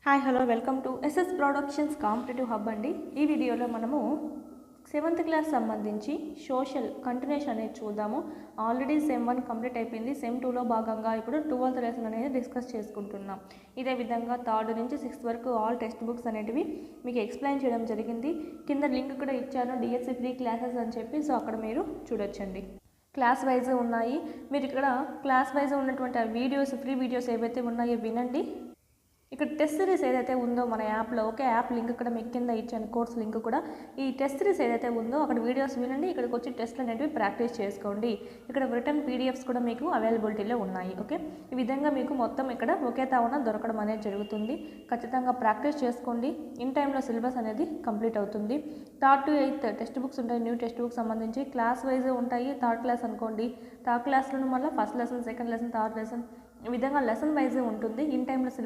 Hi hello welcome to SS productions competitive hub అండి. ఈ వీడియోలో మనము 7th క్లాస్ సంబంధించి సోషల్ కంటిన్యూషన్ అనేది చూద్దాము. ఆల్రెడీ సెమ్ 1 కంప్లీట్ అయిపోయింది. సెమ్ 2లో భాగంగా ఇప్పుడు 12th లెసన్ అనేది డిస్కస్ చేసుకుంటున్నాం. ఇదే విధంగా 3rd నుంచి 6th వరకు ఆల్ టెక్స్ట్ బుక్స్ అనేటివి మీకు ఎక్స్ప్లెయిన్ చేయడం జరిగింది. కింద లింక్ కూడా ఇచ్చాను, డిఎస్సి ఫ్రీ క్లాసెస్ అని చెప్పి. సో అక్కడ మీరు చూడొచ్చండి. క్లాస్ వైజ్ ఉన్నాయి. మీరు ఇక్కడ క్లాస్ వైజ్ ఉన్నటువంటి వీడియోస్, ఫ్రీ వీడియోస్ ఏవైతే ఉన్నాయో వినండి. ఇక్కడ టెస్ట్ సిరీస్ ఏదైతే ఉందో మన యాప్లో, ఓకే, యాప్ లింక్ ఇక్కడ మీకు కింద ఇచ్చాను, కోర్స్ లింక్ కూడా. ఈ టెస్ట్ సిరీస్ ఏదైతే ఉందో అక్కడ వీడియోస్ వినండి. ఇక్కడికి వచ్చి టెస్ట్లు అనేవి ప్రాక్టీస్ చేసుకోండి. ఇక్కడ రిటర్న్ పీడిఎఫ్స్ కూడా మీకు అవైలబిలిటీలో ఉన్నాయి. ఓకే, ఈ విధంగా మీకు మొత్తం ఇక్కడ ఒకే తావున దొరకడం అనేది జరుగుతుంది. ఖచ్చితంగా ప్రాక్టీస్ చేసుకోండి. ఇన్ టైంలో సిలబస్ అనేది కంప్లీట్ అవుతుంది. 3rd to 8th text books ఉంటాయి. న్యూ టెక్స్ట్ బుక్ సంబంధించి క్లాస్ వైజ్ ఉంటాయి. 3rd క్లాస్ అనుకోండి, 3rd క్లాస్లో మళ్ళీ first lesson, second lesson, 3rd lesson, ఈ విధంగా లెసన్ వైజ్ ఉంటుంది. ఇన్ టైంలో సిలబస్